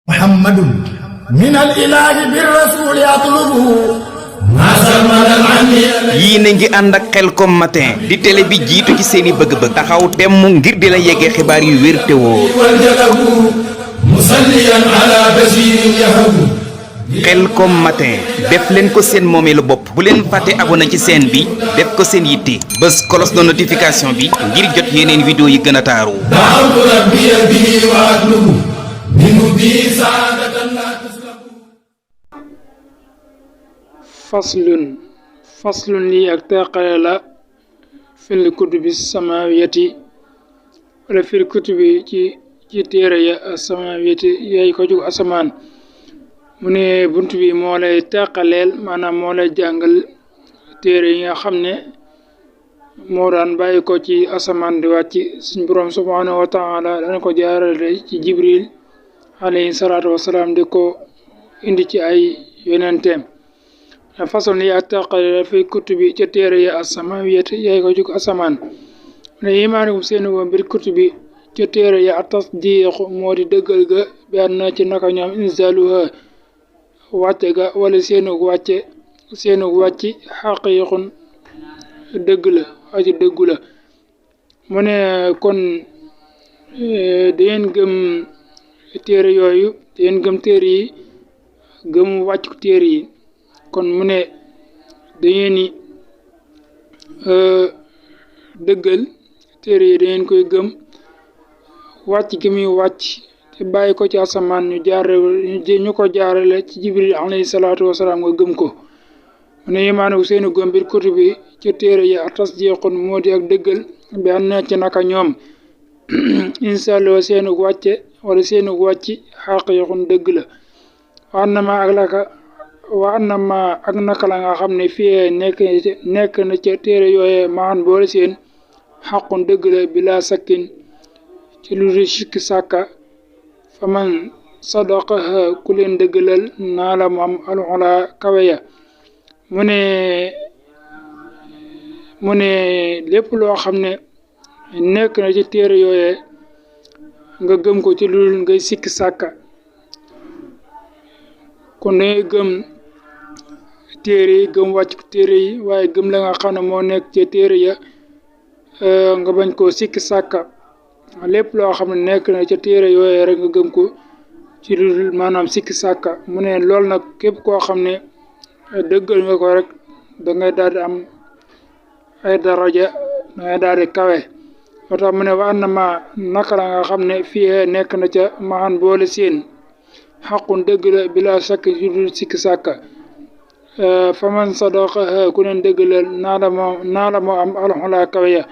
محمد من الإله بالرسول يطلبه yii na ngi ànd ak Khelcom matin di télé bi jiitu ci seeni bëgg-bëgg taxaw temm ngir di la yeggee xibaar yu wér te wóor Khelcom matin def leen ko seen moomeelu bopp bu leen fàtte abonné ci chaîne bi def ko seen yitte bés cloche de notification bi ngir jot yeneen vidéo yi gën a taaru faslun lii ak teqale la fil kutubi samawiyati wala fil kutubi ci téere ya samawiyati yay ko jug asamaan mu ne bunt bi moo lay teqaleel maanaam moo lay jàngal téere yi nga xam ne moo daan bàyyi ko ci asamaan di wàcc suñ boroom subhanahu wa taala dana ko jaarale ci jibril alayhi salaatu wasalaam di ko indi ci ay yonenteem façon yi ak teqale la fi kutubi ca téere ya as-samawiyat yay ko jug asamaan ne imaanikum seeni wo mbir kutubi ca téere ya at-tasdiq moo di dëggal ga bi ànd na ci naka ñoom inzaluha wàcce ga wala seenug wàcc xaqiiqun dëgg la aji dëggu la mu ne kon dangeen gëm téere yooyu dangeen gëm téere yi gëm wàccu téere yi kon mu ne dangeen ni dëggal téere yi dangeen koy gëm wàcc gi muy wàcc te bàyyi ko ci asamaan ñu ko jaarale ci jibril alayhi salaatu wasalaam nga gëm ko mu ne yemaane seeni gëm bir kutubi ci téere yi ak tasdiqun moo di ak dëggal bi an na ci naka ñoom inshallah seeni wàcce wala seeni wàcc xaqiiqun dëgg la wa annama ak naka la nga xam ne fii nekk na ca téere yooye maan boole seen xaqun dëgg la bila sakkin ci lu di sikki sàkka fa man sadaqaha ku leen dëggalal naa la mu am alxula kaweya mu ne lépp loo xam ne nekk na ci téere yooye nga gëm ko ci lu ngay sikki sàkka kon dangay gëm téere yi gëm wàcc téere yi waaye gëm la nga xam ne moo nekk ci téere ya nga bañ koo sikki sàkka lépp loo xam ne nekk na ca téere yooyu rek nga gëm ko ci lu maanaam sikki sàkka mu ne loolu nag képp koo xam ne dëggal nga ko rek dangay daal di am ay daraja dangay daal di kawe moo tax mu ne wa annama naka la nga xam ne fii nekk na ca maan boole seen xaqun dëgg la bila sakk ci lu sikki sàkka fa man sadaqaha ku leen dëggalal naa la moo am alxula kawe ya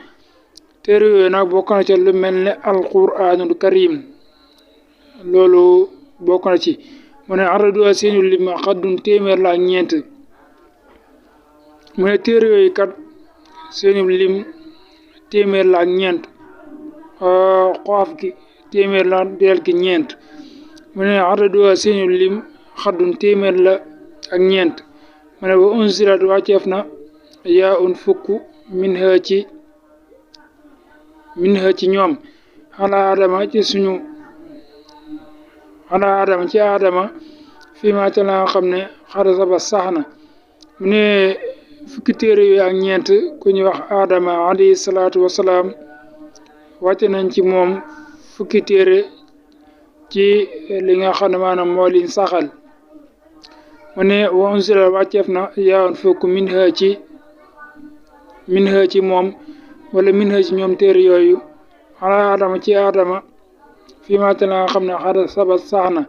téere yooyu nag bokk na ca lu mel ne alquranul karim loolu bokk na ci mu ne aradu seenu lim xaddun téeméer la ak ñeent mu ne téere yooyu kat seenu lim téeméer la ak ñeent xoof gi téeméer la deel gi ñeent mu ne aradu seenu lim xaddun téeméer la ak ñeent mu ne wa unzilat wàcceef na yaa un fukk min ci ñoom xalaa adama ci adama fii ma ca la nga xam ne xara saba sax na mu ne fukki téere yooyu ak ñeent ku ñuy wax adama alayhi salaatu wasalaam wàcce nañ ci moom fukki téere ci li nga xam ne maanaam moo liñ saxal mu ne wa unzila wàcceef na yaa un fukk min ci moom wala min ci ñoom téere yooyu xalaa adama ci adama fii ma te la nga xam ne xara sabat sax na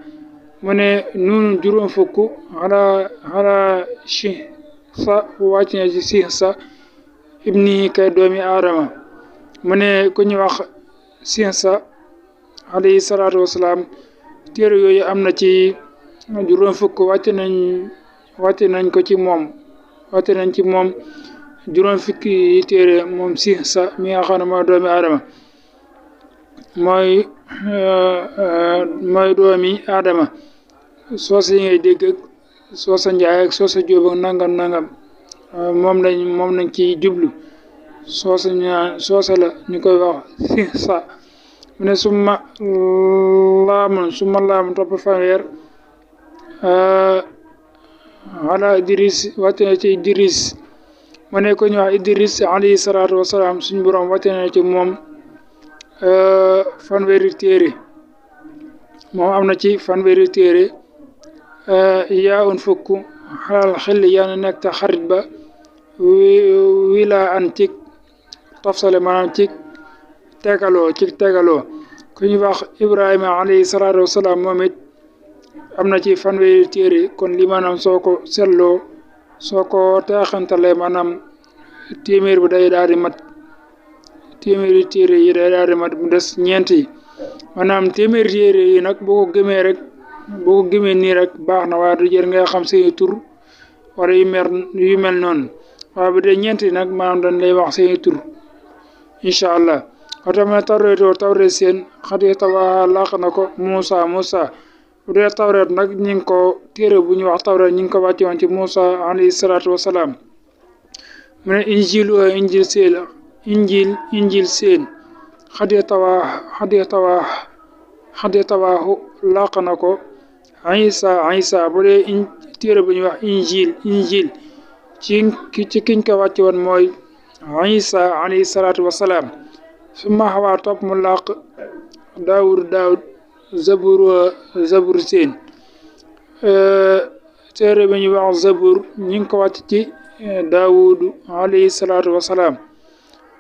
mu ne nuunu juróom fukk xalaa si sa wàcc na ci si sa ibni kay doomi adama mu ne ku ñu wax si sa alayhi salaatu wasalaam téere yooyu am na ci juróom fukk wàcc nañ ko ci moom wàcc nañ ci moom juróom fukki téere moom si sa mi nga xam ne mooy doomi adama mooy doomi adama soosa yi ngay dégg ak soosa njaay ak soosa jóob ak nangam moom lañ ci jublu soosa la ñu koy wax si sa mu ne summa laamun topp fanweer ala Idris wàcce na ci Idris mu ne ko ñu wax Idris alayhi salaatu wasalaam suñ borom wàcce na ci moom fanweeri téere moom am na ci fanweeri téere yaa un fukk xalal xel yaa na nekk ta xarit ba wilaa an cig tofsale maanaam cig tegaloo ku ñu wax Ibrahima alayhi salaatu wasalaam moom it am na ci fanweeri téere kon li maanaam soo ko seetloo soo ko teexantalee maanaam téeméer bi day daal di mat téeméeri téere yi day daal di mat mu des ñeent yi maanaam téeméeri téere yi nag boo ko gëmee nii rek baax na waaye du jër nga xam seeni tur wala yu mel noonu waaye bu dee ñeent yi nag maanaam dañ lay wax seeni tur incha allah watama tawreet seen xati tawaa laq na ko Muusa bu dee tawreet nag ñi ngi ko téere bu ñu wax tawreet ñi ngi ko wàcce woon ci Muusa alayhi salaatu wasalaam mu ne injil seen xati tawaahu laq na ko Isa bu dee téere bu ñu wax injil ci kiñ ko wàcce woon mooy Isa alayhi salaatu wasalaam summa xawaa topp mu laq daawud zabur seen téere bi ñu wax zabur ñi ngi ko wàcc ci daawudu alayhi salaatu wasalaam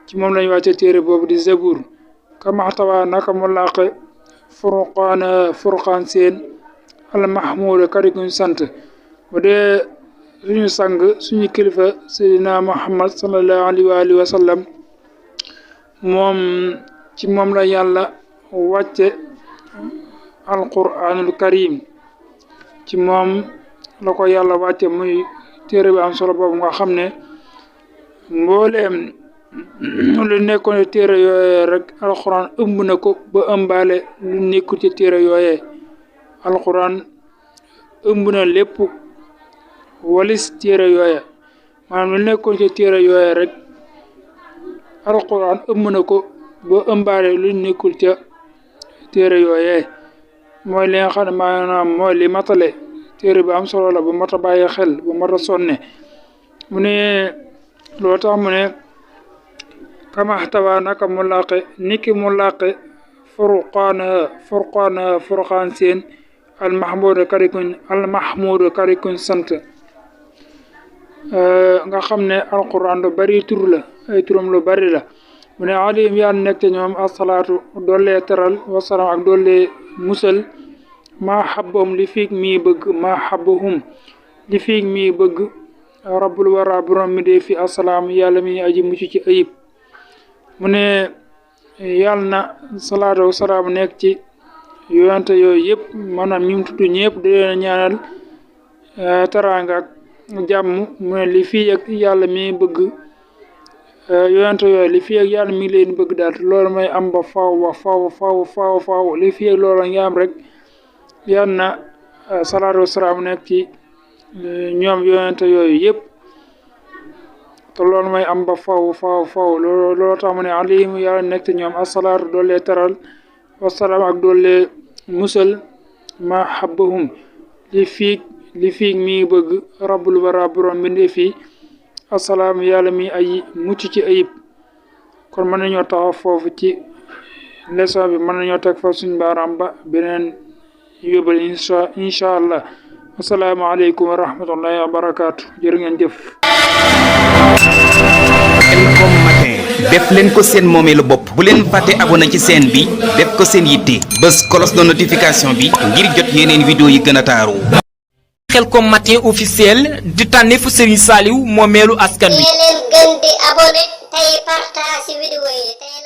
ci moom lañu wàcce téere boobu di zabur kamaxtawaa naka mu laq furqaan seen almahmuud karikuñ sant bu dee suñu sang suñu kilifa seydina muhammad sallallahu alayhi wa sallam moom ci moom la yàlla wàcce alquranul karim ci moom la ko yàlla wàcce muy téere bi am solo boobu nga xam ne mbooleem lu nekkoon ci téere yooyee rek alquran ëmb na ko ba ëmbaale lu nekkul ci téere yooyee alquran ëmb na lépp walis téere yooye maanaam lu nekkoon ci téere yooye rek alquran ëmb na ko ba ëmbaale lu nekkul ca téere yooye mooy li nga xam ne maanaam mooy li matale téere bi am solo la bu mat a bàyyi xel bu mat a sonne mu ne loo tax mu ne kamaxtawa naka mu laqe niki mu laqe furqaan seen almahmuud karikuñ sant nga xam ne alquran lu bari tur la ay turam lu bari la mu ne alayhim yàlla nekk te ñoom asalaatu doollee teral wasalaam ak doollee musal maa xabbahum li fiig mii bëgg rabbul wara borom mi dee fi asalaam yàlla mi aji mucc ci ayib mu ne yàlla na salaatu wasalaam nekk ci yonente yooyu yëpp maanaam ñu tudd ñëpp di leen ñaanal teraanga ak jàmm mu ne li fii ak yàlla mi bëgg yonente yooyu li fii ak yàlla mi leen bëgg daal loolu may am ba faw li fii ak loolu nga am rek yal na salaatu wasalaam nekk ci ñoom yonente yooyu yëpp te loolu may am ba faw loolu tax mu ne alayhim yàlla nekk ci ñoom asalaatu doole teral wasalaam ak doole musal ma xabbahum li fiig mi bëgg rabbul wara borom bindee fii asalaam yàlla mi ay mucc ci ayib kon mën nañoo taxaw foofu ci leçon bi mën nañoo teg foofu suñ baaraam ba beneen yóbbal incha allah asalaamaaleykum wa rahmatullahi wa barakaatu jërë ngeen jëf. Khelcom matin def leen ko seen moomeelu bopp bu leen fàtte abonné ci chaîne bi def ko seen yitte bës cloche de notification bi ngir jot yeneen vidéo yi gën a taaru. Khelcom matin officiel di tànneefu Serigne Saliou moomeelu askan wi. leen gën di abonné tey partage vidéo yi tey